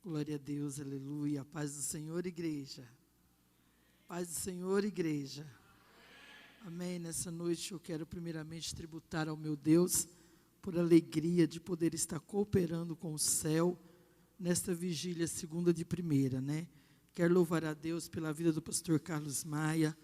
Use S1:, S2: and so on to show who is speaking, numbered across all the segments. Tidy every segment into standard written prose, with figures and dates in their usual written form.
S1: Glória a Deus, aleluia. Paz do Senhor, igreja. Paz do Senhor, igreja. Amém. Nessa noite eu quero primeiramente tributar ao meu Deus por alegria de poder estar cooperando com o céu nesta vigília segunda de primeira, né? Quero louvar a Deus pela vida do pastor Carlos Maia,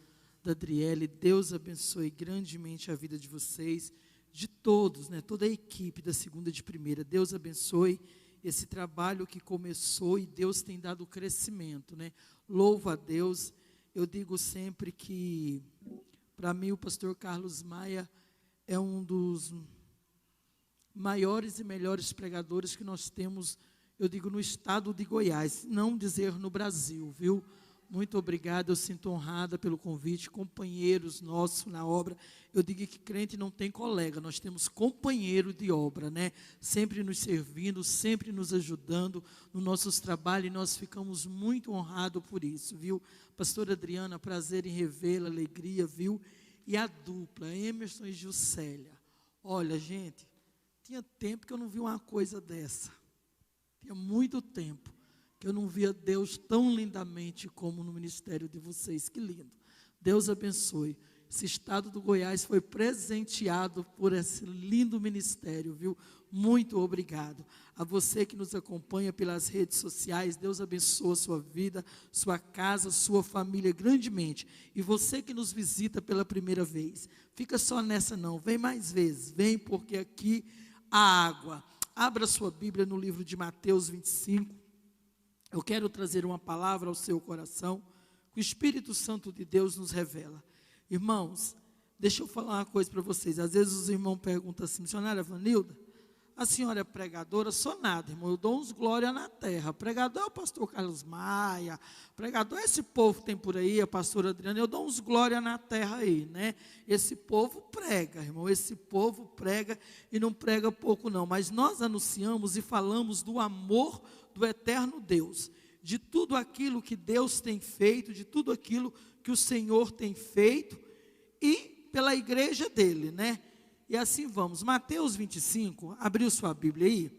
S1: da Adriele. Deus abençoe grandemente a vida de vocês, de todos, né? Toda a equipe da segunda de primeira. Deus abençoe esse trabalho que começou e Deus tem dado crescimento, né? Louvo a Deus. Eu digo sempre que, para mim, o pastor Carlos Maia é um dos maiores e melhores pregadores que nós temos, eu digo, no estado de Goiás, não dizer no Brasil, viu? Muito obrigado, eu sinto honrada pelo convite, companheiros nossos na obra. Eu digo que crente não tem colega, nós temos companheiro de obra, né? Sempre nos servindo, sempre nos ajudando nos nossos trabalhos, e nós ficamos muito honrados por isso, viu? Pastora Adriana, prazer em revê-la, alegria, viu? E a dupla, Emerson e Juscelia. Olha, gente, tinha tempo que eu não vi uma coisa dessa. Tinha muito tempo que eu não via Deus tão lindamente como no ministério de vocês. Que lindo. Deus abençoe. Esse estado do Goiás foi presenteado por esse lindo ministério, viu? Muito obrigado. A você que nos acompanha pelas redes sociais, Deus abençoe a sua vida, sua casa, sua família grandemente. E você que nos visita pela primeira vez, fica só nessa não, vem mais vezes, vem porque aqui há água. Abra sua Bíblia no livro de Mateus 25. Eu quero trazer uma palavra ao seu coração, que o Espírito Santo de Deus nos revela. Irmãos, deixa eu falar uma coisa para vocês. Às vezes os irmãos perguntam assim: missionária Vanilda, a senhora é pregadora? Sou nada, irmão, eu dou uns glória na terra. Pregador é o pastor Carlos Maia, pregador é esse povo que tem por aí, a pastora Adriana, eu dou uns glória na terra aí, né? Esse povo prega, irmão, esse povo prega e não prega pouco não, mas nós anunciamos e falamos do amor do eterno Deus, de tudo aquilo que Deus tem feito, de tudo aquilo que o Senhor tem feito, e pela igreja dele, né? E assim vamos. Mateus 25, abriu sua Bíblia aí?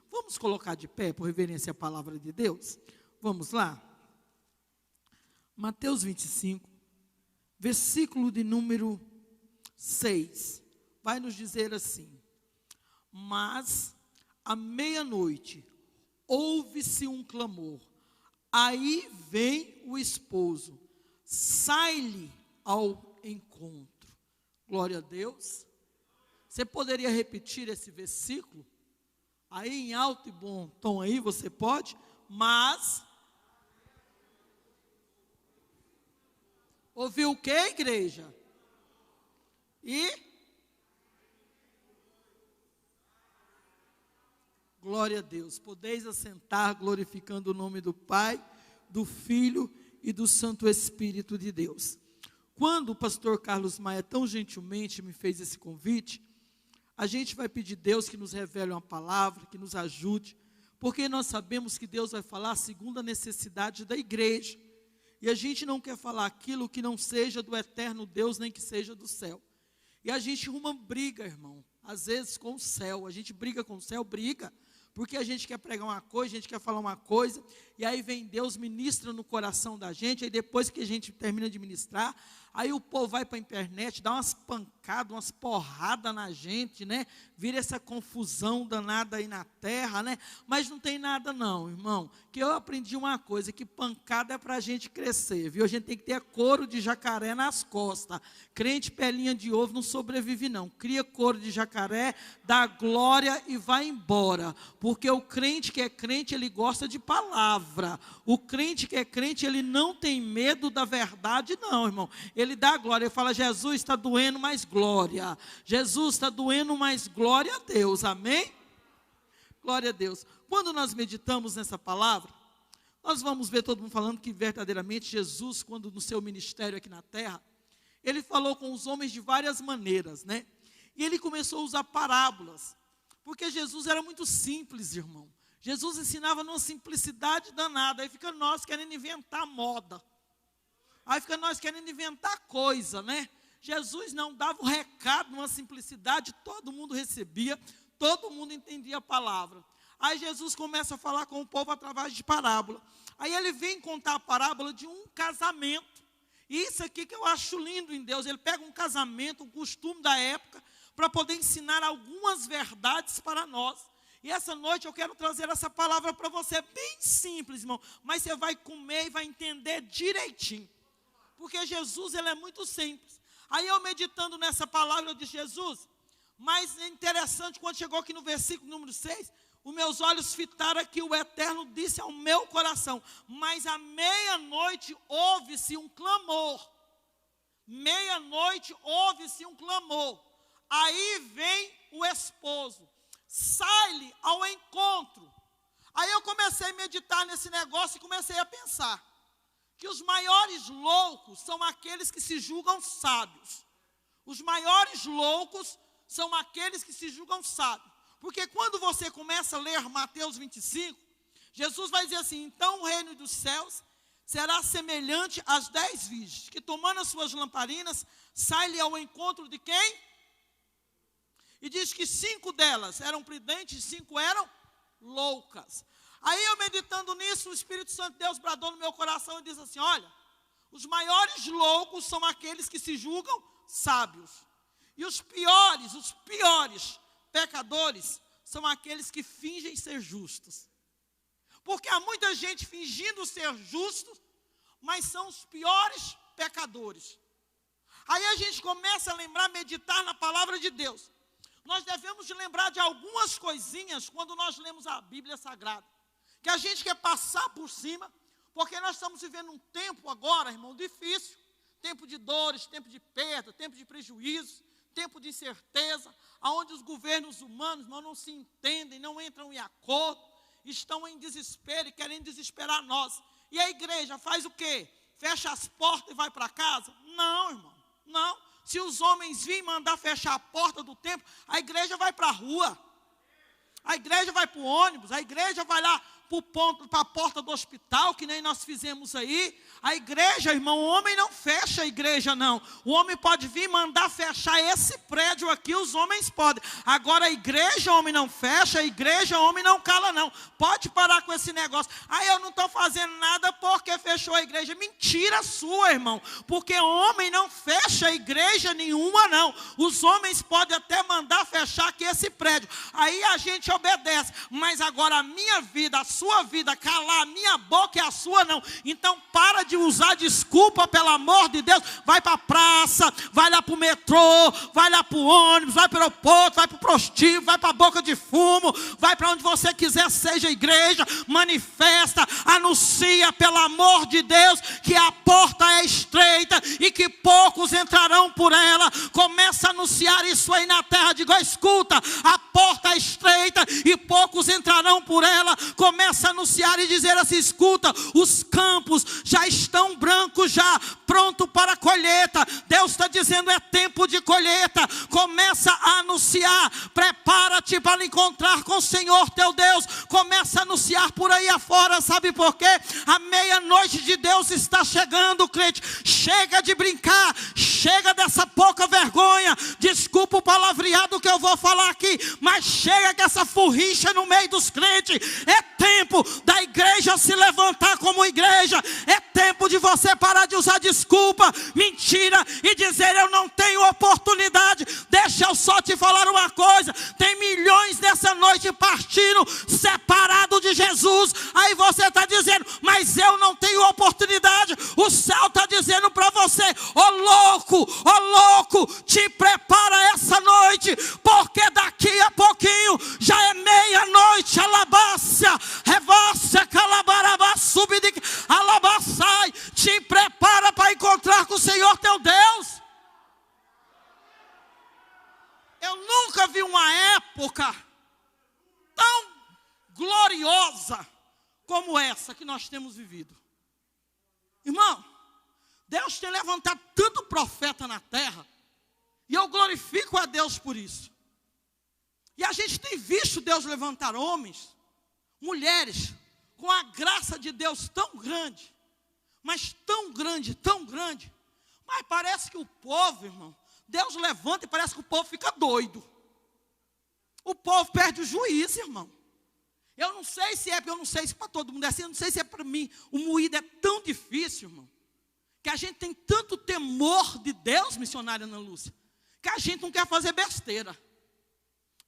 S1: Vamos colocar de pé, por reverência à palavra de Deus? Vamos lá? Mateus 25, versículo de número 6, vai nos dizer assim: mas à meia-noite ouve-se um clamor, aí vem o esposo, sai-lhe ao encontro. Glória a Deus. Você poderia repetir esse versículo? Aí em alto e bom tom aí, você pode? Mas ouviu o que, igreja? E glória a Deus. Podeis assentar glorificando o nome do Pai, do Filho e do Santo Espírito de Deus. Quando o pastor Carlos Maia tão gentilmente me fez esse convite, a gente vai pedir a Deus que nos revele uma palavra, que nos ajude, porque nós sabemos que Deus vai falar segundo a necessidade da igreja, e a gente não quer falar aquilo que não seja do eterno Deus, nem que seja do céu. E a gente uma briga, irmão, às vezes com o céu. A gente briga com o céu, briga, porque a gente quer pregar uma coisa, a gente quer falar uma coisa, e aí vem Deus, ministra no coração da gente, aí depois que a gente termina de ministrar, aí o povo vai para a internet, dá umas pancadas, umas porradas na gente, né? Vira essa confusão danada aí na terra, né? Mas não tem nada não, irmão, que eu aprendi uma coisa, que pancada é para a gente crescer, viu? A gente tem que ter couro de jacaré nas costas. Crente pelinha de ovo não sobrevive não, cria couro de jacaré, dá glória e vai embora, porque o crente que é crente, ele gosta de palavra. O crente que é crente, ele não tem medo da verdade não, irmão. Ele dá glória, ele fala: Jesus está doendo, mais glória. Jesus está doendo, mais glória a Deus, amém? Glória a Deus. Quando nós meditamos nessa palavra, nós vamos ver todo mundo falando que verdadeiramente Jesus, quando no seu ministério aqui na terra, ele falou com os homens de várias maneiras, né? E ele começou a usar parábolas, porque Jesus era muito simples, irmão. Jesus ensinava numa simplicidade danada, aí fica nós querendo inventar moda. Aí fica nós querendo inventar coisa, né? Jesus não dava o recado numa simplicidade, todo mundo recebia, todo mundo entendia a palavra. Aí Jesus começa a falar com o povo através de parábola. Aí ele vem contar a parábola de um casamento. E isso aqui que eu acho lindo em Deus. Ele pega um casamento, um costume da época, para poder ensinar algumas verdades para nós. E essa noite eu quero trazer essa palavra para você, bem simples, irmão. Mas você vai comer e vai entender direitinho. Porque Jesus, ele é muito simples. Aí eu meditando nessa palavra, eu disse, Jesus, mas é interessante, quando chegou aqui no versículo número 6, os meus olhos fitaram aqui, o Eterno disse ao meu coração, mas à meia-noite ouve-se um clamor. Meia-noite ouve-se um clamor. Aí vem o esposo, sai-lhe ao encontro. Aí eu comecei a meditar nesse negócio e comecei a pensar que os maiores loucos são aqueles que se julgam sábios. Os maiores loucos são aqueles que se julgam sábios. Porque quando você começa a ler Mateus 25, Jesus vai dizer assim, então o reino dos céus será semelhante às 10 virgens, que tomando as suas lamparinas, saem-lhe ao encontro de quem? E diz que 5 delas eram prudentes e 5 eram loucas. Aí eu meditando nisso, o Espírito Santo de Deus bradou no meu coração e diz assim, olha, os maiores loucos são aqueles que se julgam sábios. E os piores pecadores são aqueles que fingem ser justos. Porque há muita gente fingindo ser justo, mas são os piores pecadores. Aí a gente começa a lembrar, meditar na palavra de Deus. Nós devemos lembrar de algumas coisinhas quando nós lemos a Bíblia Sagrada, que a gente quer passar por cima, porque nós estamos vivendo um tempo agora, irmão, difícil. Tempo de dores, tempo de perda, tempo de prejuízo, tempo de incerteza, onde os governos humanos não se entendem, não entram em acordo, estão em desespero e querem desesperar nós. E a igreja faz o quê? Fecha as portas e vai para casa? Não, irmão, não. Se os homens virem mandar fechar a porta do templo, a igreja vai para a rua, a igreja vai para o ônibus, a igreja vai lá para a porta do hospital, que nem nós fizemos aí. A igreja, irmão, o homem não fecha a igreja, não. O homem pode vir mandar fechar esse prédio aqui, os homens podem. Agora a igreja, o homem não fecha, a igreja, o homem não cala, não. Pode parar com esse negócio. Aí eu não estou fazendo nada porque fechou a igreja. Mentira sua, irmão. Porque o homem não fecha a igreja nenhuma, não. Os homens podem até mandar fechar aqui esse prédio. Aí a gente obedece. Mas agora a minha vida, a sua vida, calar a minha boca e a sua não. Então para de usar desculpa, pelo amor de Deus. Vai para a praça, vai lá para o metrô, vai lá para o ônibus, vai para o aeroporto, vai para o prostíbulo, vai para a boca de fumo, vai para onde você quiser, seja igreja, manifesta, anuncia, pelo amor de Deus, que a porta é estreita e que poucos entrarão por ela. Começa a anunciar isso aí na terra, diga, escuta, a porta é estreita e poucos entrarão por ela. Começa a anunciar e dizer assim, escuta, os campos já estão brancos, já pronto para a colheita. Deus está dizendo, é tempo de colheita. Começa a anunciar, prepara-te para encontrar com o Senhor teu Deus. Começa a anunciar por aí afora, sabe por quê? A meia-noite de Deus está chegando, crente. Chega de brincar, chega dessa pouca vergonha. Desculpa o palavreado que eu vou falar aqui, mas chega com essa furricha no meio dos crentes. É tempo da igreja se levantar como igreja. É tempo de você parar de usar desculpa, mentira e dizer eu não tenho oportunidade. Deixa eu só te falar uma coisa, tem milhões nessa noite partindo separado de Jesus. Aí você está dizendo, mas eu não tenho oportunidade. O céu está dizendo para você, ô louco, te prepara essa noite, porque daqui a pouquinho já é meia-noite. Alabácia, revácia, calabarabá, subidic, alabaçai. Te prepara para encontrar com o Senhor teu Deus. Eu nunca vi uma época tão gloriosa como essa que nós temos vivido. Irmão, Deus tem levantado tanto profeta na terra, e eu glorifico a Deus por isso. E a gente tem visto Deus levantar homens, mulheres, com a graça de Deus tão grande, mas tão grande, mas parece que o povo, irmão, Deus levanta e parece que o povo fica doido. O povo perde o juízo, irmão. Eu não sei se é, porque eu não sei se para todo mundo é assim, eu não sei se é para mim. O moído é tão difícil, irmão, que a gente tem tanto temor de Deus, missionária Ana Lúcia, que a gente não quer fazer besteira.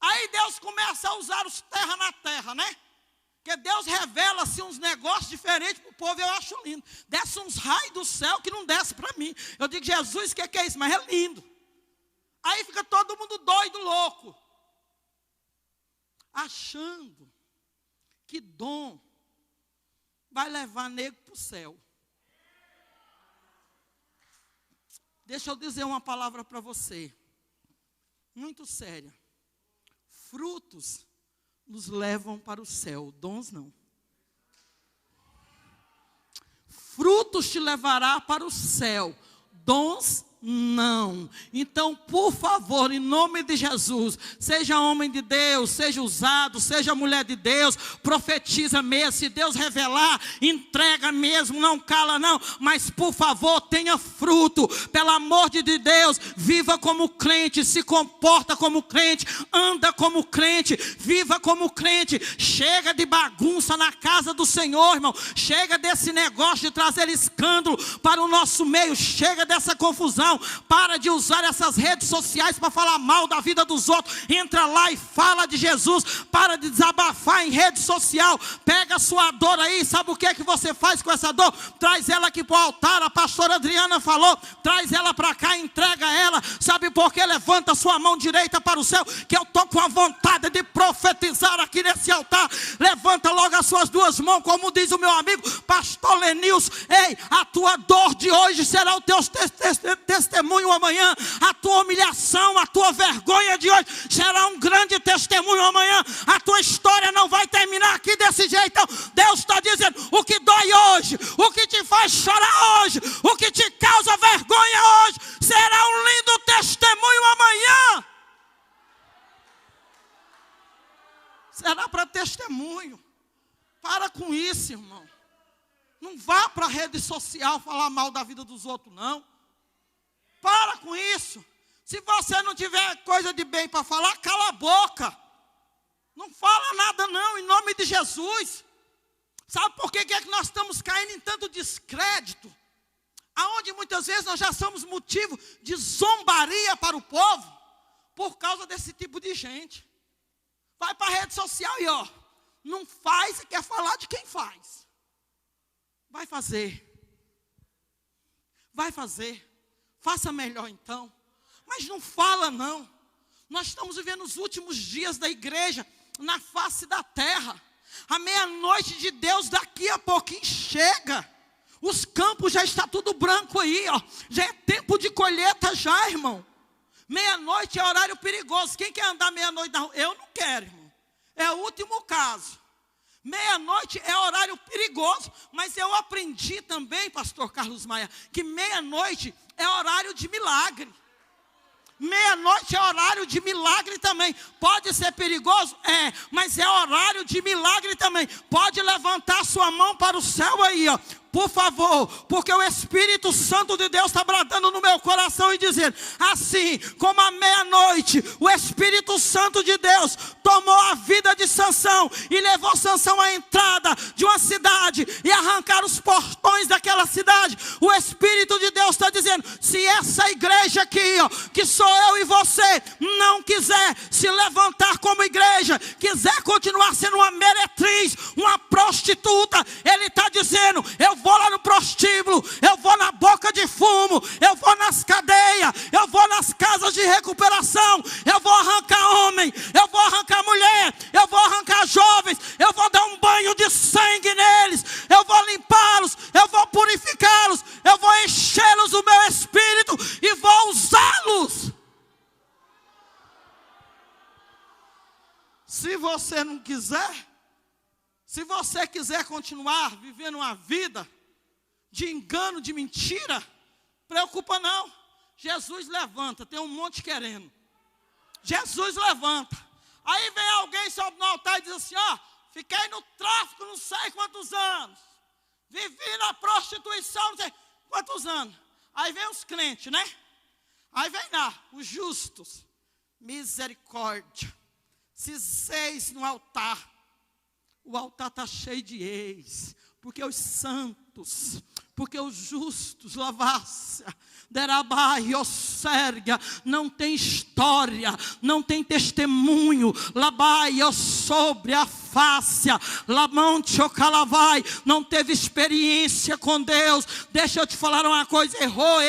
S1: Aí Deus começa a usar os terra na terra, né? Porque Deus revela assim, uns negócios diferentes para o povo, eu acho lindo. Desce uns raios do céu que não desce para mim. Eu digo, Jesus, o que é isso? Mas é lindo. Aí fica todo mundo doido, louco, achando que dom vai levar nego para o céu. Deixa eu dizer uma palavra para você, muito séria. Frutos nos levam para o céu, dons não. Frutos te levará para o céu, dons não. Então, por favor, em nome de Jesus, seja homem de Deus, seja usado, seja mulher de Deus, profetiza mesmo, se Deus revelar, entrega mesmo, não cala não, mas por favor, tenha fruto, pelo amor de Deus, viva como crente, se comporta como crente, anda como crente, viva como crente, chega de bagunça na casa do Senhor, irmão, chega desse negócio de trazer escândalo para o nosso meio, chega dessa confusão. Para de usar essas redes sociais para falar mal da vida dos outros. Entra lá e fala de Jesus. Para de desabafar em rede social. Pega a sua dor aí. Sabe o que é que você faz com essa dor? Traz ela aqui para o altar. A pastora Adriana falou. Traz ela para cá, entrega ela. Sabe por quê? Levanta a sua mão direita para o céu, que eu estou com a vontade de profetizar aqui nesse altar. Levanta logo as suas duas mãos, como diz o meu amigo pastor Lenilson. Ei, a tua dor de hoje será o teu testemunho amanhã. A tua humilhação, a tua vergonha de hoje será um grande testemunho amanhã. A tua história não vai terminar aqui desse jeito. Então, Deus está dizendo, o que dói hoje, o que te faz chorar hoje, o que te causa vergonha hoje, será um lindo testemunho amanhã. Será para testemunho. Para com isso, irmão. Não vá para a rede social falar mal da vida dos outros, não. Para com isso. Se você não tiver coisa de bem para falar, cala a boca. Não fala nada não, em nome de Jesus. Sabe por que é que nós estamos caindo em tanto descrédito? Aonde muitas vezes nós já somos motivo de zombaria para o povo, por causa desse tipo de gente. Vai para a rede social e ó, não faz e quer falar de quem faz. Vai fazer. Vai fazer. Faça melhor então. Mas não fala não. Nós estamos vivendo os últimos dias da igreja na face da terra. A meia-noite de Deus daqui a pouquinho chega. Os campos já está tudo branco aí, ó. Já é tempo de colheita já, irmão. Meia-noite é horário perigoso. Quem quer andar meia-noite na rua? Eu não quero, irmão. É o último caso. Meia-noite é horário perigoso, mas eu aprendi também, pastor Carlos Maia, que meia-noite é horário de milagre. Meia-noite é horário de milagre também. Pode ser perigoso? É, mas é horário de milagre também. Pode levantar sua mão para o céu aí, ó. Por favor, porque o Espírito Santo de Deus está bradando no meu coração e dizendo, assim como à meia-noite, o Espírito Santo de Deus tomou a vida de Sansão e levou Sansão à entrada de uma cidade e arrancar os portões daquela cidade. O Espírito de Deus está dizendo, se essa igreja aqui, ó, que sou eu e você, não quiser se levantar como igreja, quiser continuar sendo uma meretriz, uma prostituta, ele está dizendo, eu vou lá no prostíbulo, eu vou na boca de fumo, eu vou nas cadeias, eu vou nas casas de recuperação, eu vou arrancar homem, eu vou arrancar mulher, eu vou arrancar jovens, eu vou dar um banho de sangue neles, eu vou limpá-los, eu vou purificá-los, eu vou enchê-los do meu espírito e vou usá-los. Se você não quiser, se você quiser continuar vivendo uma vida de engano, de mentira, preocupa não. Jesus levanta, tem um monte querendo. Jesus levanta. Aí vem alguém sobe no altar e diz assim, ó, fiquei no tráfico não sei quantos anos. Vivi na prostituição não sei quantos anos. Aí vem os crentes, né? Aí vem lá, os justos. Misericórdia. Se seis no altar. O altar está cheio de ex, porque os santos, porque os justos, Lavácia, Derabai, Ossérgia, não tem história, não tem testemunho, Labai, sobre a fácia, Lamante, Ocalavai, não teve experiência com Deus. Deixa eu te falar uma coisa, errou,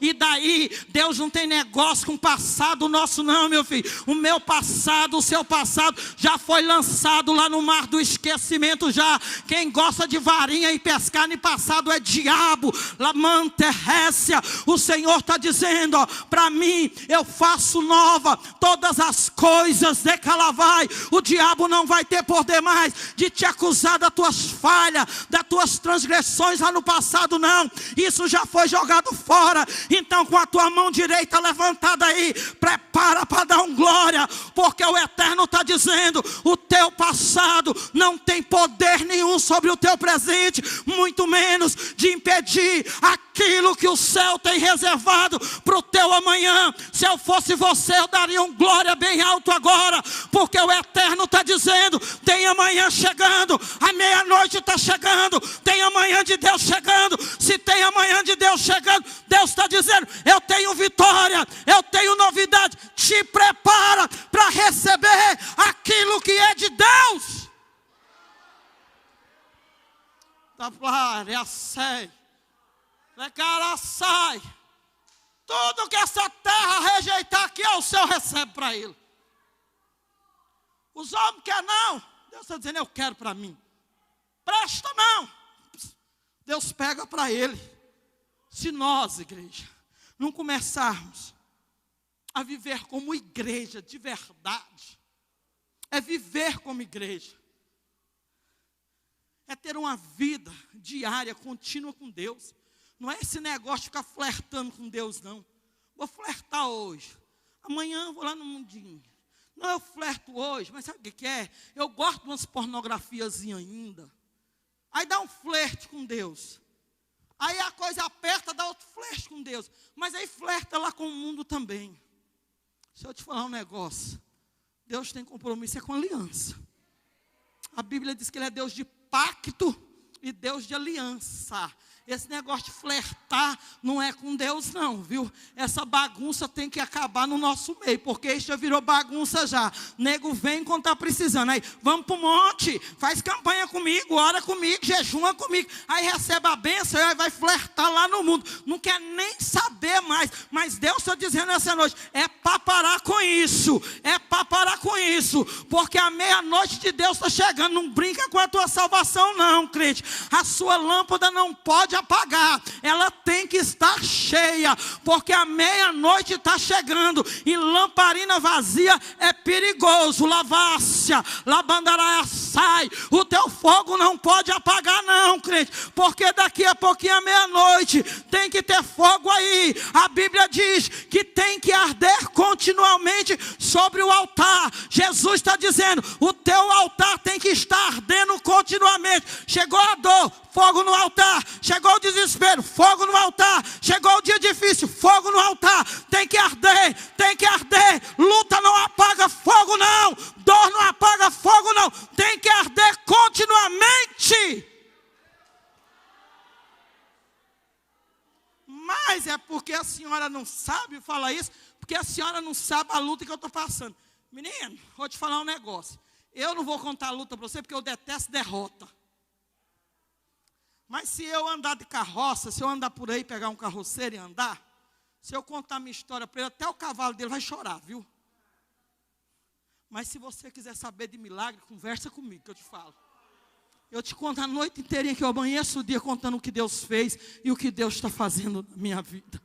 S1: e daí? Deus não tem negócio com o passado nosso não, meu filho. O meu passado, o seu passado, já foi lançado lá no mar do esquecimento já. Quem gosta de varinha e pescar no passado é diabo, Lamante, Récia. O Senhor está dizendo, para mim, eu faço nova todas as coisas, de Calavai. O diabo não vai ter poder mais de te acusar das tuas falhas, das tuas transgressões lá no passado, não. Isso já foi jogado fora. Então, com a tua mão direita levantada aí, prepara para dar um glória, porque o Eterno está dizendo, o teu passado não tem poder nenhum sobre o teu presente, muito menos de impedir aquilo que o céu tem reservado para o teu amanhã. Se eu fosse você, eu daria um glória bem alto agora, porque o Eterno está dizendo, tem amanhã chegando, a meia-noite está chegando, tem amanhã de Deus chegando. Se tem amanhã de Deus chegando, Deus está dizendo, eu tenho vitória, eu tenho novidade. Te prepara para receber aquilo que é de Deus. Sai. Tudo que essa terra rejeitar aqui, o céu recebe para ele. Os homens querem não. Deus está dizendo, eu quero para mim. Presta não. Deus pega para ele. Se nós, igreja, não começarmos a viver como igreja de verdade, é viver como igreja, é ter uma vida diária, contínua com Deus. Não é esse negócio de ficar flertando com Deus, não. Vou flertar hoje, amanhã eu vou lá no mundinho. Não, eu flerto hoje, mas sabe o que é? Eu gosto de umas pornografiazinhas ainda. Aí dá um flerte com Deus. Aí a coisa aperta, dá outro flerte com Deus. Mas aí flerta lá com o mundo também. Deixa eu te falar um negócio. Deus tem compromisso com aliança. A Bíblia diz que Ele é Deus de pacto e Deus de aliança. Esse negócio de flertar não é com Deus não, viu? Essa bagunça tem que acabar no nosso meio, porque isso já virou bagunça já. Nego vem quando está precisando. Aí, vamos para o monte, faz campanha comigo, ora comigo, jejuma comigo. Aí recebe a bênção e aí vai flertar lá no mundo. Não quer nem saber mais. Mas Deus está dizendo essa noite, é para parar com isso. É para parar com isso. Porque a meia-noite de Deus está chegando. Não brinca com a tua salvação não, crente. A sua lâmpada não pode apagar, ela tem que estar cheia, porque a meia-noite está chegando, e lamparina vazia é perigoso. Lavácia, labandará, sai, o teu fogo não pode apagar não, crente, porque daqui a pouquinho à meia-noite, tem que ter fogo aí. A Bíblia diz que tem que arder continuamente sobre o altar. Jesus está dizendo, o teu altar tem que estar ardendo continuamente. Chegou a dor, fogo no altar. Chegou o desespero, fogo no altar. Chegou o dia difícil, fogo no altar. Tem que arder, tem que arder. Luta não apaga fogo não. Dor não apaga fogo não. Tem que arder continuamente. Mas é porque a senhora não sabe falar isso, porque a senhora não sabe a luta que eu estou passando. Menino, vou te falar um negócio. Eu não vou contar a luta para você, porque eu detesto derrota. Mas se eu andar de carroça, se eu andar por aí, pegar um carroceiro e andar, se eu contar minha história para ele, até o cavalo dele vai chorar, viu? Mas se você quiser saber de milagre, conversa comigo que eu te falo. Eu te conto a noite inteirinha, que eu amanheço o dia contando o que Deus fez e o que Deus está fazendo na minha vida.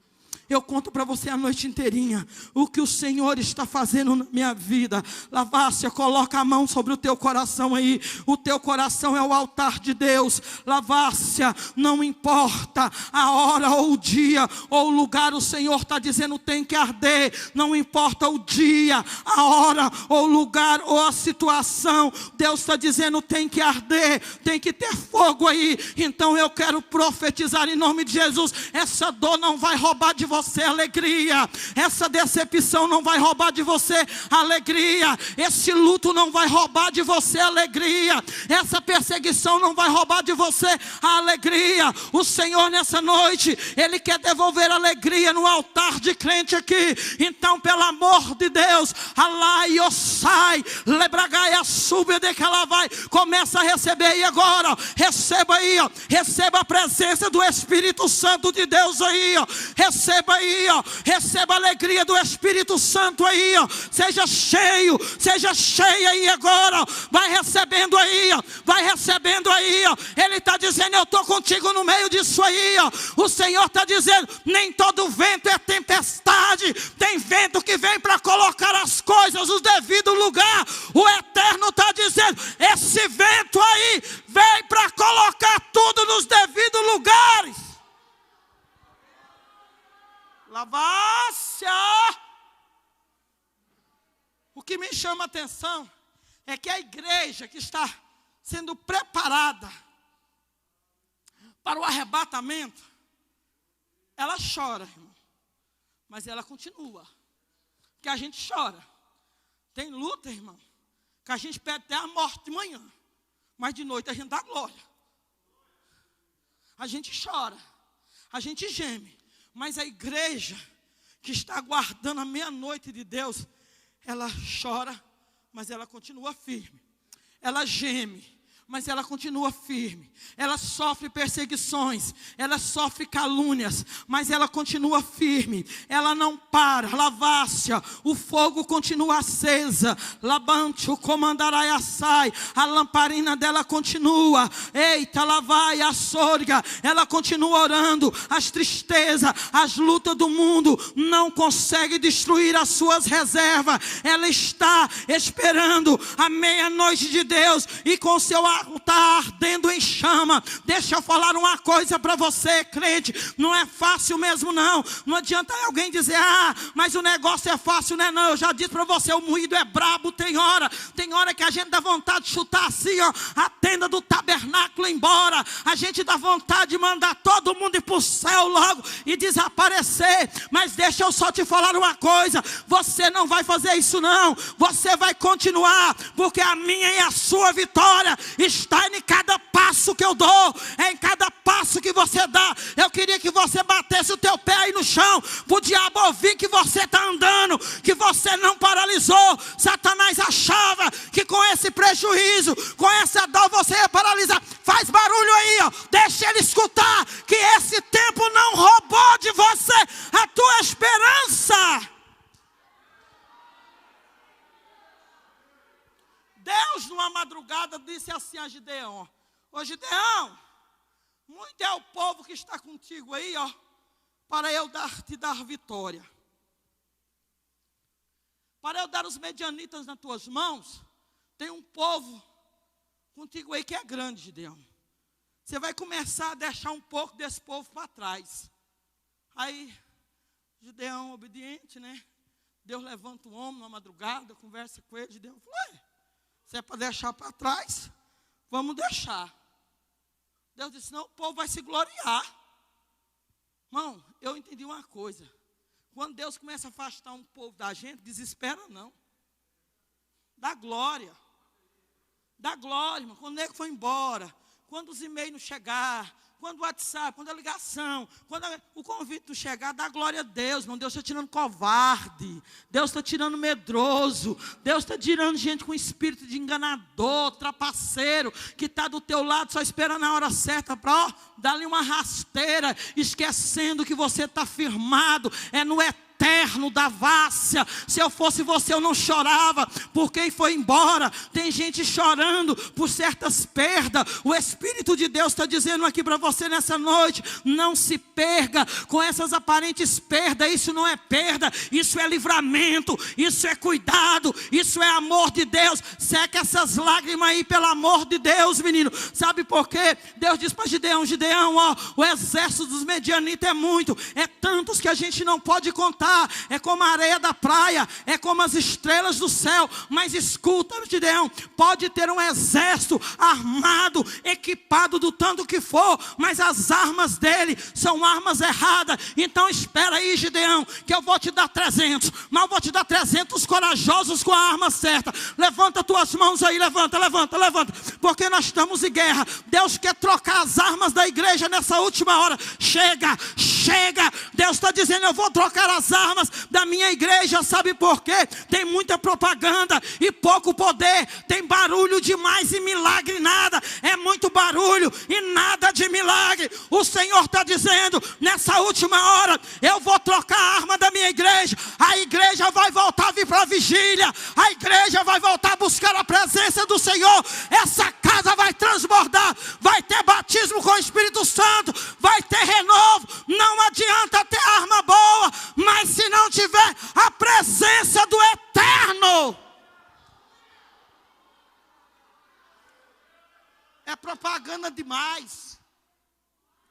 S1: Eu conto para você a noite inteirinha o que o Senhor está fazendo na minha vida. Lavácia, coloca a mão sobre o teu coração aí. O teu coração é o altar de Deus. Lavácia, não importa a hora ou o dia ou o lugar, o Senhor está dizendo tem que arder. Não importa o dia, a hora ou o lugar ou a situação, Deus está dizendo tem que arder, tem que ter fogo aí. Então eu quero profetizar em nome de Jesus, essa dor não vai roubar de você você alegria. Essa decepção não vai roubar de você alegria. Esse luto não vai roubar de você alegria. Essa perseguição não vai roubar de você a alegria. O Senhor nessa noite, Ele quer devolver alegria no altar de crente aqui. Então, pelo amor de Deus, alai osai, lebragai a súbia de que ela vai. Começa a receber aí agora, ó. Receba aí, ó. Receba a presença do Espírito Santo de Deus aí, ó. Receba aí, ó. Receba a alegria do Espírito Santo aí, ó. Seja cheio, seja cheia aí agora, ó. Vai recebendo aí, ó. Vai recebendo aí, ó. Ele está dizendo, eu estou contigo no meio disso aí, ó. O Senhor está dizendo, nem todo vento é tempestade. Tem vento que vem para colocar as coisas no devido lugar. O Eterno está dizendo, esse vento aí vem para colocar tudo nos devidos lugares. Lavácia. O que me chama a atenção é que a igreja que está sendo preparada para o arrebatamento, ela chora, irmão, mas ela continua. Porque a gente chora. Tem luta, irmão, que a gente pede até a morte de manhã, mas de noite a gente dá glória. A gente chora, a gente geme, mas a igreja que está aguardando a meia-noite de Deus, ela chora, mas ela continua firme. Ela geme, mas ela continua firme. Ela sofre perseguições, ela sofre calúnias, mas ela continua firme. Ela não para. Lavácia, o fogo continua acesa. Labante, o comandarai assai. A lamparina dela continua. Eita, lavai a sorga. Ela continua orando. As tristezas, as lutas do mundo não conseguem destruir as suas reservas. Ela está esperando a meia-noite de Deus e com seu está ardendo em chama. Deixa eu falar uma coisa para você, crente. Não é fácil mesmo não. Não adianta alguém dizer, mas o negócio é fácil, né? Não, eu já disse para você, o moído é brabo. Tem hora que a gente dá vontade de chutar assim, ó, a tenda do tabernáculo embora. A gente dá vontade de mandar todo mundo ir para o céu logo e desaparecer. Mas deixa eu só te falar uma coisa, você não vai fazer isso não. Você vai continuar, porque a minha e a sua vitória está em cada passo que eu dou, em cada passo que você dá. Eu queria que você batesse o teu pé aí no chão, para o diabo ouvir que você está andando, que você não paralisou. Satanás achava que com esse prejuízo, com essa dor você ia paralisar. Faz barulho aí, ó. Deixa ele escutar que esse tempo não roubou de você a tua esperança. Deus, numa madrugada, disse assim a Gideão: ô Gideão, muito é o povo que está contigo aí, ó, para eu te dar vitória. Para eu dar os medianitas nas tuas mãos, tem um povo contigo aí que é grande, Gideão. Você vai começar a deixar um pouco desse povo para trás. Aí, Gideão, obediente, né? Deus levanta o homem numa madrugada, conversa com ele. Gideão falou: se é para deixar para trás, vamos deixar. Deus disse: não, o povo vai se gloriar. Irmão, eu entendi uma coisa. Quando Deus começa a afastar um povo da gente, desespera não. Dá glória. Dá glória, irmão. Quando o nego foi embora, quando os e-mails não chegar, quando o WhatsApp, quando a ligação, quando o convite não chegar, dá glória a Deus, irmão. Deus está tirando covarde, Deus está tirando medroso, Deus está tirando gente com espírito de enganador, trapaceiro, que está do teu lado só esperando a hora certa para dar-lhe uma rasteira, esquecendo que você está firmado, é no eterno da vácia. Se eu fosse você, eu não chorava por quem foi embora. Tem gente chorando por certas perdas. O Espírito de Deus está dizendo aqui para você nessa noite: não se perca com essas aparentes perdas. Isso não é perda, isso é livramento, isso é cuidado, isso é amor de Deus. Seca essas lágrimas aí, pelo amor de Deus, menino. Sabe por quê? Deus diz para Gideão: Gideão, ó, o exército dos medianitas é muito, é tantos que a gente não pode contar. mar, é como a areia da praia, é como as estrelas do céu. Mas escuta, Gideão, pode ter um exército armado, equipado do tanto que for, mas as armas dele são armas erradas. Então espera aí, Gideão, que eu vou te dar 300, mas eu vou te dar 300 corajosos com a arma certa. Levanta tuas mãos aí, levanta, porque nós estamos em guerra. Deus quer trocar as armas da igreja nessa última hora. Chega. Deus está dizendo, eu vou trocar as armas da minha igreja. Sabe por quê? Tem muita propaganda e pouco poder. Tem barulho demais e milagre nada. É muito barulho e nada de milagre. O Senhor está dizendo, nessa última hora, eu vou trocar a arma da minha igreja. A igreja vai voltar a vir para a vigília. A igreja vai voltar a buscar a presença do Senhor. Essa casa vai transbordar. Vai ter batismo com o Espírito Santo. Vai ter renovo. Não adianta ter arma boa, mas se não tiver a presença do Eterno. É propaganda demais.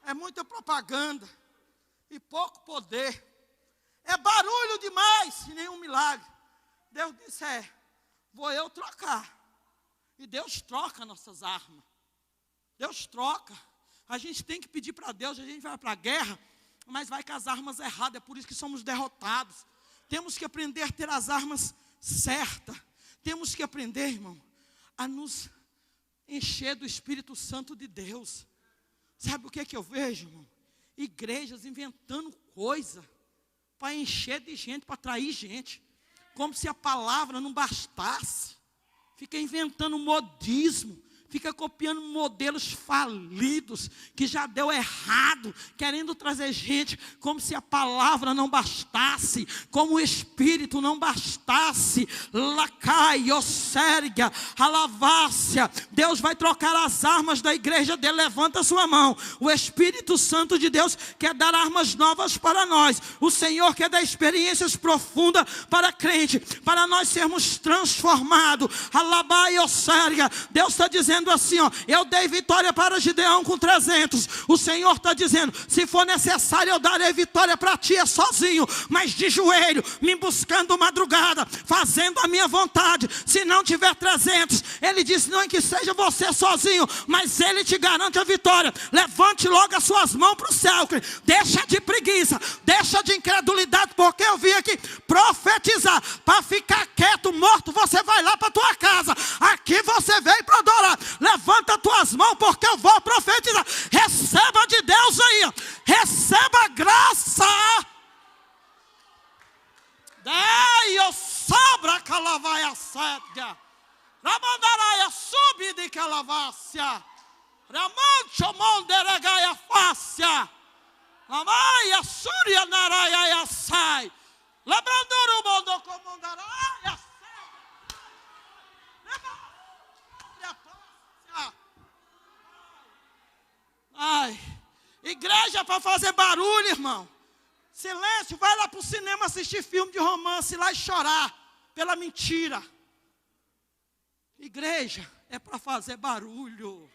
S1: É muita propaganda e pouco poder. É barulho demais e nenhum milagre. Deus disse, vou eu trocar. E Deus troca nossas armas. Deus troca. A gente tem que pedir para Deus, a gente vai para a guerra, mas vai com as armas erradas, é por isso que somos derrotados. Temos que aprender a ter as armas certas. Temos que aprender, irmão, a nos encher do Espírito Santo de Deus. Sabe o que é que eu vejo, irmão? Igrejas inventando coisa para encher de gente, para atrair gente, como se a palavra não bastasse. Fica inventando modismo, fica copiando modelos falidos, que já deu errado, querendo trazer gente, como se a palavra não bastasse, como o Espírito não bastasse. Lacai, ossérgia, alavácia. Deus vai trocar as armas da igreja dele. Levanta a sua mão. O Espírito Santo de Deus quer dar armas novas para nós. O Senhor quer dar experiências profundas para crente, para nós sermos transformados. Alabai, ossérgia. Deus está dizendo assim, eu dei vitória para Gideão com 300. O Senhor está dizendo, se for necessário eu darei vitória para ti, sozinho, mas de joelho, me buscando madrugada, fazendo a minha vontade. Se não tiver 300, ele disse, não é que seja você sozinho, mas ele te garante a vitória. Levante logo as suas mãos para o céu, deixa de preguiça, deixa de incredulidade, porque eu vim aqui profetizar. Para ficar quieto, morto, você vai lá para tua casa. Aqui você veio para adorar. Levanta tuas mãos, porque eu vou profetizar. Receba de Deus aí, receba graça. Dai o sobra calavaia sédia. Ramandaraia sube de calavácia. Ramancho monderegaia fácia. Amaia súria naraia sai. Labranduro mundo comandaraia. Ai, igreja para fazer barulho, irmão. Silêncio, vai lá para o cinema assistir filme de romance lá e chorar pela mentira. Igreja é para fazer barulho.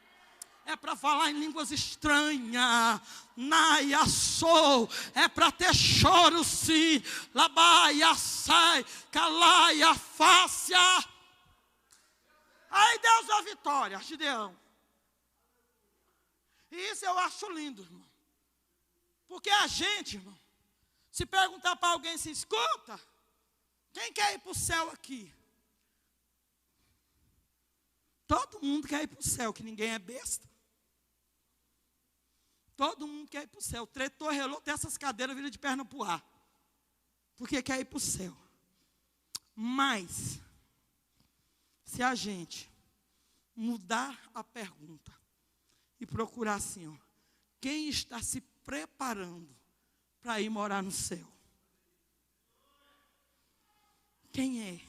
S1: É para falar em línguas estranhas. Naia sou. É para ter choro sim. Labaia sai. Calaia fácia. Aí Deus dá vitória, Gideão. E isso eu acho lindo, irmão. Porque a gente, irmão, se perguntar para alguém assim, escuta, quem quer ir para o céu aqui? Todo mundo quer ir para o céu, que ninguém é besta. Todo mundo quer ir para o céu. Tretou, relou, tem essas cadeiras, vira de perna para o ar. Porque quer ir para o céu. Mas, se a gente mudar a pergunta e procurar assim, quem está se preparando para ir morar no céu? Quem é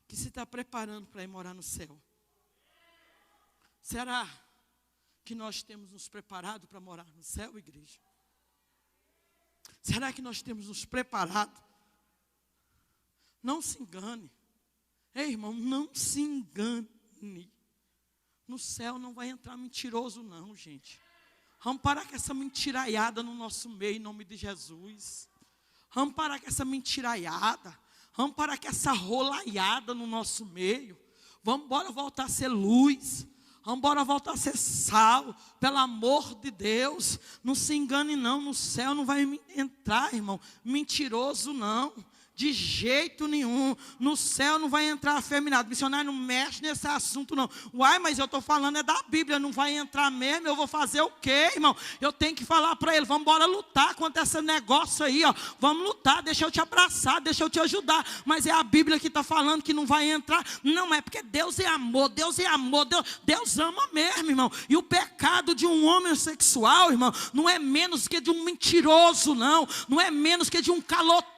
S1: que se está preparando para ir morar no céu? Será que nós temos nos preparado para morar no céu, igreja? Será que nós temos nos preparado? Não se engane. Ei, irmão, não se engane. No céu não vai entrar mentiroso não, gente. Vamos parar com essa mentiraiada no nosso meio, em nome de Jesus. Vamos parar com essa mentiraiada. Vamos parar com essa rolaiada no nosso meio. Vamos embora voltar a ser luz. Vamos embora voltar a ser sal. Pelo amor de Deus. Não se engane não. No céu não vai entrar, irmão, mentiroso não. De jeito nenhum. No céu não vai entrar afeminado. Missionário não mexe nesse assunto não. Uai, mas eu estou falando é da Bíblia. Não vai entrar mesmo. Eu vou fazer o quê, irmão? Eu tenho que falar para ele. Vamos embora lutar contra esse negócio aí, ó. Vamos lutar. Deixa eu te abraçar. Deixa eu te ajudar. Mas é a Bíblia que está falando que não vai entrar. Não é porque Deus é amor. Deus é amor. Deus ama mesmo, irmão. E o pecado de um homossexual, irmão, não é menos que de um mentiroso, não. Não é menos que de um caloteiro.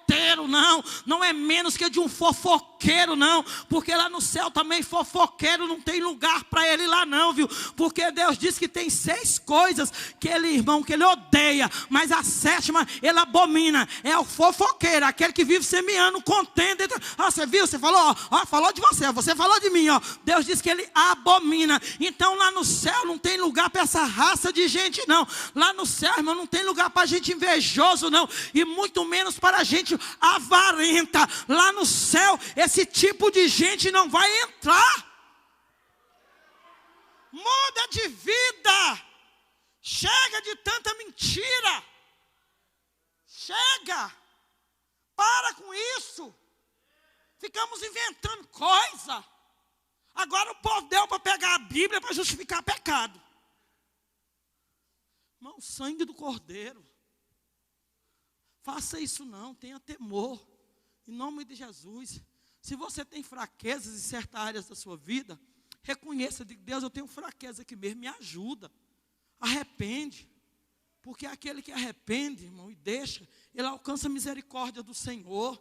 S1: Não é menos que de um fofoqueiro, não, porque lá no céu também fofoqueiro não tem lugar para ele lá não, viu? Porque Deus diz que tem 6 coisas que ele, irmão, que ele odeia, mas a 7ª ele abomina, é o fofoqueiro, aquele que vive semeando contenda. Você viu, você falou, falou de você falou de mim, ó. Deus diz que ele abomina. Então lá no céu não tem lugar para essa raça de gente não. Lá no céu, irmão, não tem lugar para gente invejoso não, e muito menos para gente avarenta. Lá no céu esse tipo de gente não vai entrar. Muda de vida. Chega de tanta mentira. Chega. Para com isso. Ficamos inventando coisa. Agora o povo deu para pegar a Bíblia para justificar pecado. Irmão, sangue do Cordeiro. Faça isso não, tenha temor, em nome de Jesus. Se você tem fraquezas em certas áreas da sua vida, reconheça, de Deus, eu tenho fraqueza aqui mesmo, me ajuda. Arrepende, porque aquele que arrepende, irmão, e deixa, ele alcança a misericórdia do Senhor.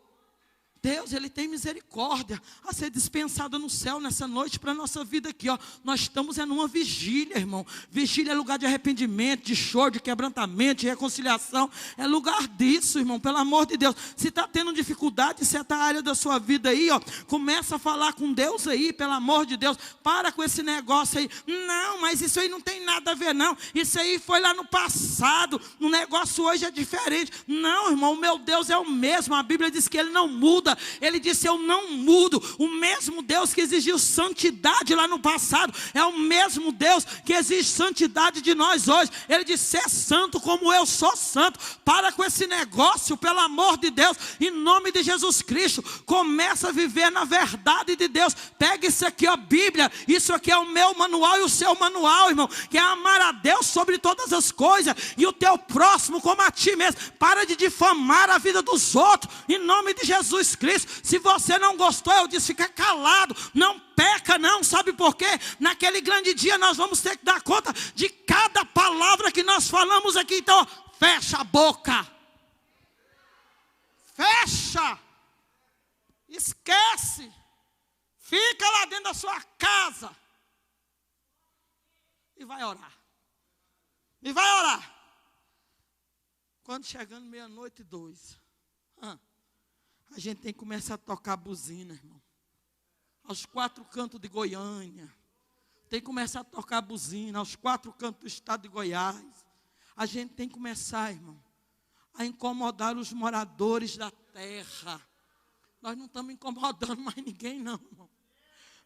S1: Deus, Ele tem misericórdia a ser dispensada no céu nessa noite para a nossa vida aqui, ó. Nós estamos numa vigília, irmão. Vigília é lugar de arrependimento, de choro, de quebrantamento, de reconciliação. É lugar disso, irmão, pelo amor de Deus. Se está tendo dificuldade em certa área da sua vida aí, ó, começa a falar com Deus aí, pelo amor de Deus. Para com esse negócio aí. Não, mas isso aí não tem nada a ver não. Isso aí foi lá no passado. O negócio hoje é diferente. Não, irmão, o meu Deus é o mesmo. A Bíblia diz que Ele não muda. Ele disse, eu não mudo. O mesmo Deus que exigiu santidade lá no passado é o mesmo Deus que exige santidade de nós hoje. Ele disse, ser santo como eu sou santo. Para com esse negócio, pelo amor de Deus, em nome de Jesus Cristo. Começa a viver na verdade de Deus. Pega isso aqui, ó, Bíblia. Isso aqui é o meu manual e o seu manual, irmão, que é amar a Deus sobre todas as coisas e o teu próximo como a ti mesmo. Para de difamar a vida dos outros, em nome de Jesus Cristo. Se você não gostou, eu disse, fica calado, não peca não, sabe por quê? Naquele grande dia nós vamos ter que dar conta de cada palavra que nós falamos aqui. Então, fecha a boca, fecha, esquece, fica lá dentro da sua casa e vai orar, quando chegando 00:02, a gente tem que começar a tocar buzina, irmão. Aos 4 cantos de Goiânia. Tem que começar a tocar buzina aos 4 cantos do estado de Goiás. A gente tem que começar, irmão, a incomodar os moradores da terra. Nós não estamos incomodando mais ninguém não, irmão.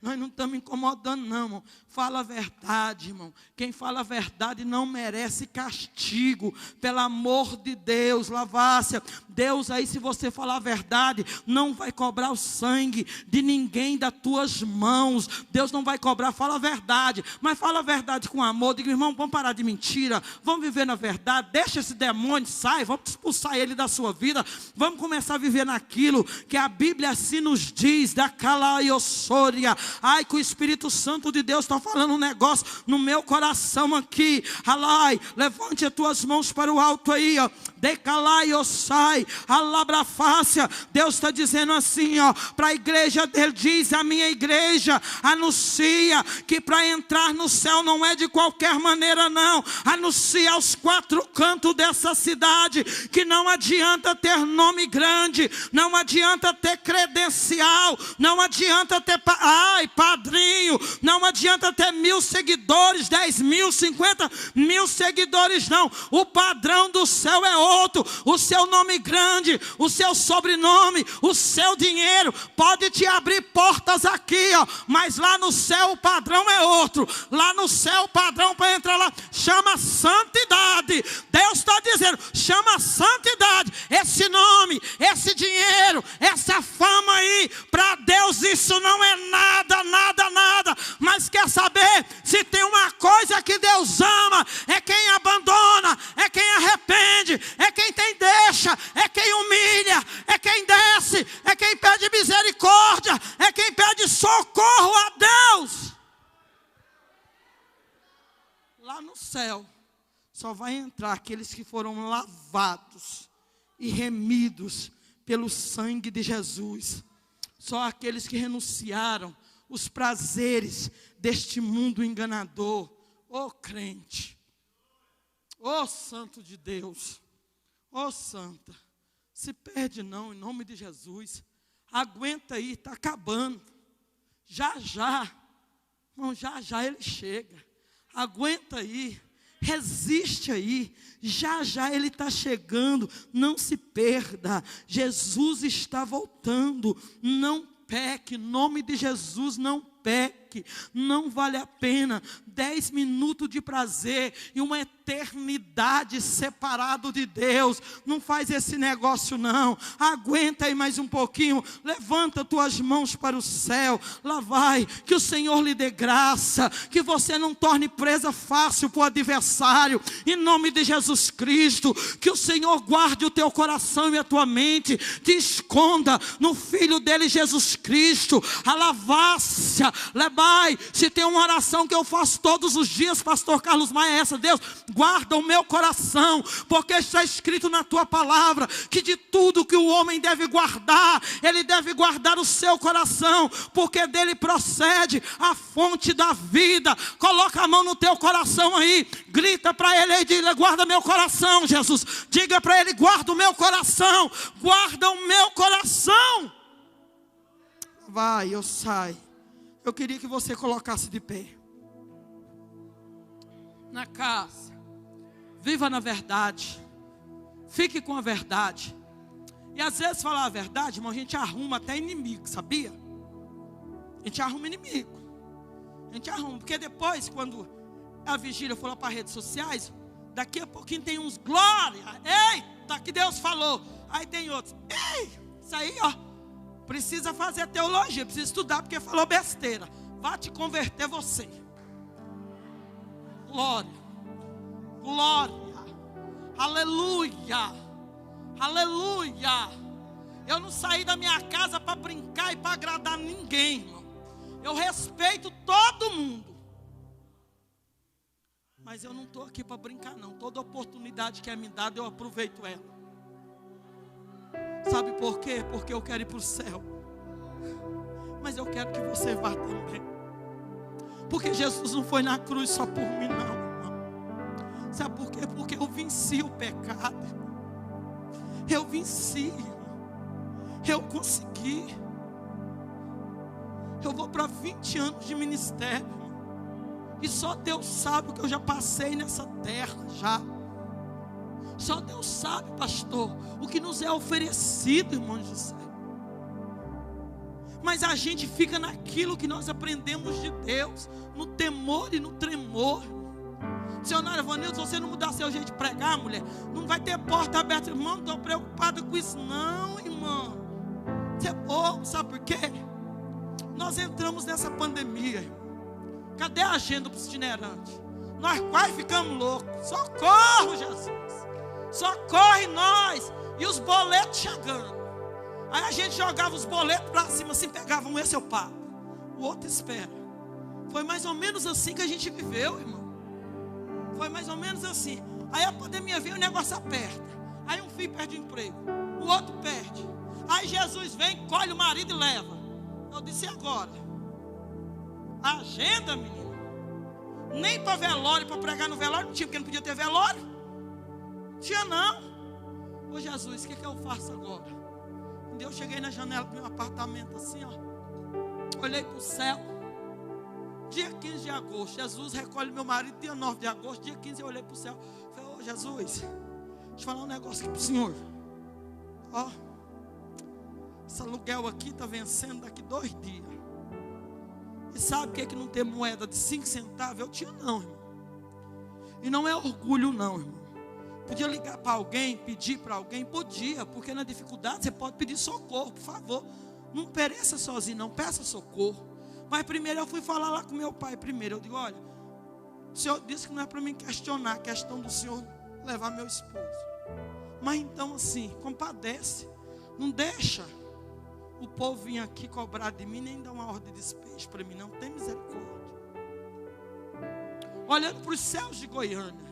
S1: Nós não estamos incomodando não, irmão. Fala a verdade, irmão. Quem fala a verdade não merece castigo. Pelo amor de Deus, Lavácia. Deus aí, se você falar a verdade, não vai cobrar o sangue de ninguém das tuas mãos. Deus não vai cobrar, fala a verdade. Mas fala a verdade com amor. Diga, irmão, vamos parar de mentira. Vamos viver na verdade. Deixa esse demônio, sai. Vamos expulsar ele da sua vida. Vamos começar a viver naquilo que a Bíblia assim nos diz. Da calaiossoria. Ai, que o Espírito Santo de Deus está falando um negócio no meu coração aqui. Alai, levante as tuas mãos para o alto aí, ó. Decalaiosai, alabrafácia. Deus está dizendo assim, ó, para a igreja, Ele diz, a minha igreja anuncia que para entrar no céu não é de qualquer maneira não. Anuncia aos 4 cantos dessa cidade que não adianta ter nome grande, não adianta ter credencial, não adianta ter Vai, padrinho, não adianta ter 1000 seguidores, 10 mil, 50 mil seguidores, não. O padrão do céu é outro. O seu nome grande, o seu sobrenome, o seu dinheiro pode te abrir portas aqui, ó, mas lá no céu o padrão é outro. Lá no céu o padrão para entrar lá chama santidade. Deus está dizendo, chama santidade. Esse nome, esse dinheiro, essa fama aí, para Deus isso não é nada, nada, nada. Mas quer saber? Se tem uma coisa que Deus ama, é quem abandona, é quem arrepende, é quem tem deixa, é quem humilha, é quem desce, é quem pede misericórdia, é quem pede socorro a Deus. Lá no céu só vai entrar aqueles que foram lavados e remidos pelo sangue de Jesus. Só aqueles que renunciaram os prazeres deste mundo enganador. Ô crente, ô santo de Deus, ô santa, se perde não, em nome de Jesus. Aguenta aí, está acabando. Já já, irmão, já já ele chega. Aguenta aí, resiste aí, já já ele está chegando, não se perda, Jesus está voltando, não peque, em nome de Jesus, não peque, não vale a pena, 10 minutos de prazer e uma eternidade separado de Deus, não faz esse negócio não, aguenta aí mais um pouquinho, levanta tuas mãos para o céu, lá vai, que o Senhor lhe dê graça, que você não torne presa fácil para o adversário, em nome de Jesus Cristo, que o Senhor guarde o teu coração e a tua mente, te esconda no Filho dele Jesus Cristo, a lavácia, lebai, se tem uma oração que eu faço todos os dias, pastor Carlos Maia, é essa: Deus, guarda o meu coração, porque está escrito na tua palavra, que de tudo que o homem deve guardar, ele deve guardar o seu coração, porque dele procede a fonte da vida. Coloca a mão no teu coração aí, grita para ele e diga: guarda meu coração, Jesus, diga para ele: guarda o meu coração, guarda o meu coração. Vai, eu saio. Eu queria que você colocasse de pé. Na casa, viva na verdade, fique com a verdade. E às vezes falar a verdade, irmão, a gente arruma até inimigo, sabia? A gente arruma inimigo. A gente arruma, porque depois, quando a vigília for lá para as redes sociais, daqui a pouquinho tem uns glória, eita, que Deus falou. Aí tem outros, ei, isso aí, ó, precisa fazer teologia, precisa estudar porque falou besteira. Vá te converter você. Glória, glória, aleluia, aleluia. Eu não saí da minha casa para brincar e para agradar ninguém, irmão. Eu respeito todo mundo, mas eu não estou aqui para brincar não. Toda oportunidade que é me dada, eu aproveito ela. Sabe por quê? Porque eu quero ir para o céu, mas eu quero que você vá também. Porque Jesus não foi na cruz só por mim não, irmão. Sabe por quê? Porque eu venci o pecado, irmão. Eu venci, irmão. Eu consegui. Eu vou para 20 anos de ministério, irmão. E só Deus sabe o que eu já passei nessa terra já. Só Deus sabe, pastor, o que nos é oferecido, irmão José. Mas a gente fica naquilo que nós aprendemos de Deus, no temor e no tremor. Senhora Vanilson, se você não mudar seu jeito de pregar, mulher, não vai ter porta aberta. Irmão, não estou preocupada com isso não, irmão. Você é bobo, sabe por quê? Nós entramos nessa pandemia, irmão. Cadê a agenda para os itinerantes? Nós quase ficamos loucos. Socorro, Jesus, socorre nós. E os boletos chegando. Aí a gente jogava os boletos para cima, assim, pegava um, esse eu pago, o outro espera. Foi mais ou menos assim que a gente viveu, irmão. Foi mais ou menos assim. Aí a pandemia veio, o negócio aperta. Aí um filho perde o emprego, o outro perde. Aí Jesus vem, colhe o marido e leva. Eu disse: agora? A agenda, menino. Nem para velório, para pregar no velório não tinha, porque não podia ter velório. Tinha não. Ô Jesus, o que eu faço agora? Quando eu cheguei na janela do meu apartamento assim, ó, Olhei para o céu. Dia 15 de agosto, Jesus recolhe meu marido. Dia 9 de agosto, dia 15 eu olhei para o céu. Falei, ô Jesus, deixa eu falar um negócio aqui para o senhor. Ó, esse aluguel aqui está vencendo daqui 2 dias. E sabe o que é que não ter moeda de 5 centavos? Eu tinha não, irmão. E não é orgulho não, irmão. Podia ligar para alguém, pedir para alguém? Podia, porque na dificuldade você pode pedir socorro, por favor. Não pereça sozinho não, peça socorro. Mas primeiro eu fui falar lá com meu pai primeiro. Eu digo, olha, o senhor disse que não é para mim questionar a questão do senhor levar meu esposo. Mas então assim, compadece. Não deixa o povo vir aqui cobrar de mim, nem dar uma ordem de despejo para mim, não tem misericórdia. Olhando para os céus de Goiânia,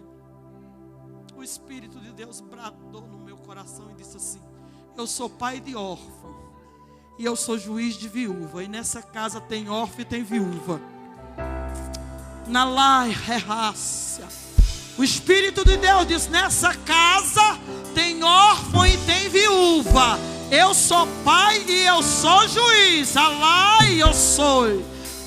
S1: o Espírito de Deus bradou no meu coração e disse assim: eu sou pai de órfão e eu sou juiz de viúva, e nessa casa tem órfão e tem viúva. Na lai rerácia, o Espírito de Deus diz: nessa casa tem órfão e tem viúva. Eu sou pai e eu sou juiz. Alai eu sou.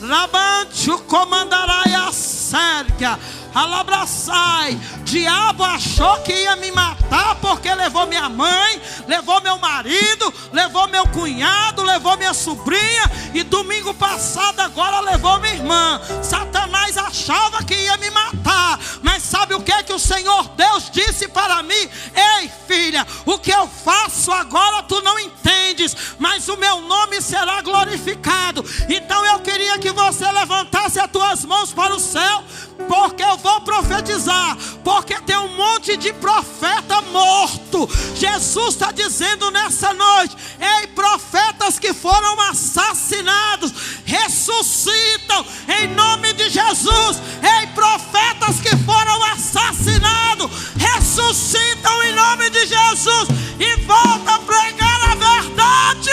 S1: Rabante o comandarai a Sérgia. Alabraçai. Diabo achou que ia me matar porque levou minha mãe, levou meu marido, levou meu cunhado, levou minha sobrinha, e domingo passado agora levou minha irmã. Satanás achava que ia me matar, mas sabe o que é que o Senhor Deus disse para mim? Ei filha, o que eu faço agora tu não entendes, mas o meu nome será glorificado. Então eu queria que você levantasse as tuas mãos para o céu, porque eu vou profetizar, porque tem um monte de profeta morto. Jesus está dizendo nessa noite: ei, profetas que foram assassinados, ressuscitam em nome de Jesus. Ei, profetas que foram assassinados, ressuscitam em nome de Jesus e voltam a pregar a verdade.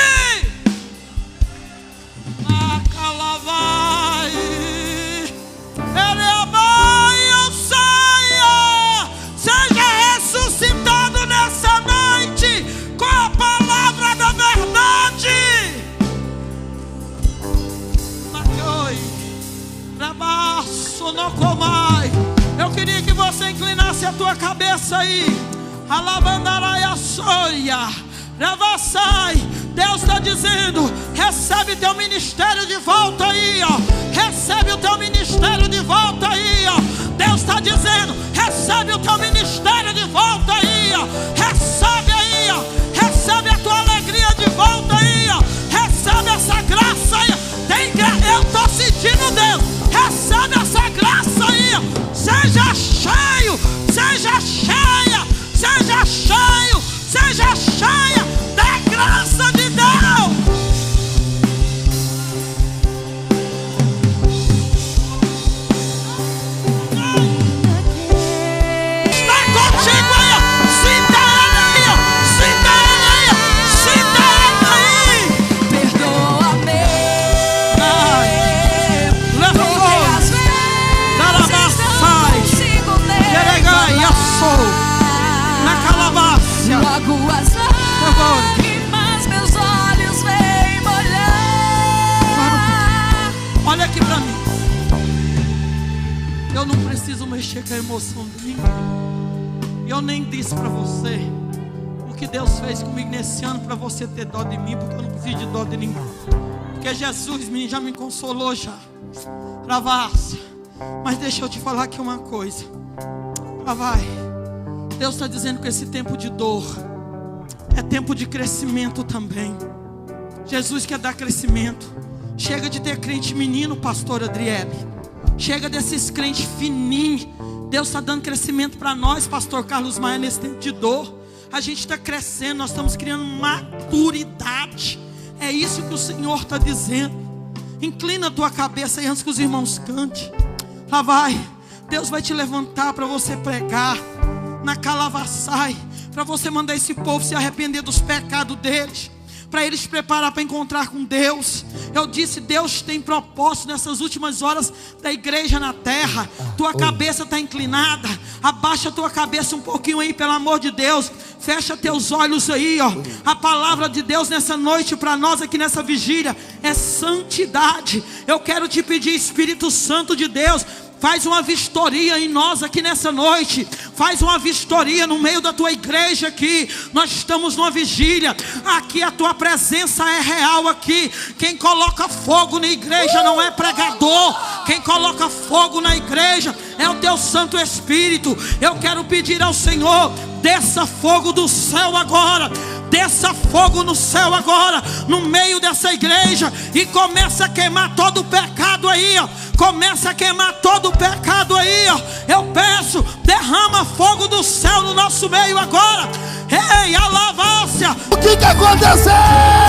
S1: Acalavai. Ele amai, eu saia. Seja ressuscitado nessa noite com a palavra da verdade. Eu queria que você inclinasse a tua cabeça aí. Alabandarai soia. Ravassai. Deus está dizendo: recebe teu ministério de volta aí, ó. Recebe o teu ministério de volta aí, ó. Deus está dizendo: recebe o teu ministério de volta aí, ó. Recebe aí, ó. Recebe a tua alegria de volta aí, ó. Recebe essa graça aí. Eu estou sentindo Deus. Recebe essa graça aí, ó. Seja cheio, seja cheia, seja cheio, seja cheia da graça de Deus. Olha aqui para mim. Eu não preciso mexer com a emoção de ninguém. Eu nem disse para você o que Deus fez comigo nesse ano para você ter dó de mim, porque eu não preciso de dó de ninguém. Porque Jesus já me consolou já. Travasse. Mas deixa eu te falar aqui uma coisa. Vai. Deus está dizendo que esse tempo de dor é tempo de crescimento também. Jesus quer dar crescimento. Chega de ter crente menino, pastor Adriele. Chega desses crentes fininhos. Deus está dando crescimento para nós, pastor Carlos Maia, nesse tempo de dor. A gente está crescendo, nós estamos criando maturidade. É isso que o Senhor está dizendo. Inclina a tua cabeça aí antes que os irmãos cantem. Lá vai. Deus vai te levantar para você pregar na Calavaçai, para você mandar esse povo se arrepender dos pecados deles, para eles se preparar para encontrar com Deus. Eu disse: Deus tem propósito nessas últimas horas da igreja na terra. Tua cabeça está inclinada. Abaixa a tua cabeça um pouquinho aí, pelo amor de Deus. Fecha teus olhos aí, ó. A palavra de Deus nessa noite para nós aqui nessa vigília é santidade. Eu quero te pedir, Espírito Santo de Deus, faz uma vistoria em nós aqui nessa noite. Faz uma vistoria no meio da tua igreja aqui. Nós estamos numa vigília. Aqui a tua presença é real aqui. Quem coloca fogo na igreja não é pregador. Quem coloca fogo na igreja é o teu Santo Espírito. Eu quero pedir ao Senhor, desça fogo do céu agora. Desça fogo no céu agora, no meio dessa igreja, e começa a queimar todo o pecado aí, ó. Começa a queimar todo o pecado aí, ó. Eu peço, derrama fogo do céu no nosso meio agora. Ei, alavácia!
S2: O que aconteceu?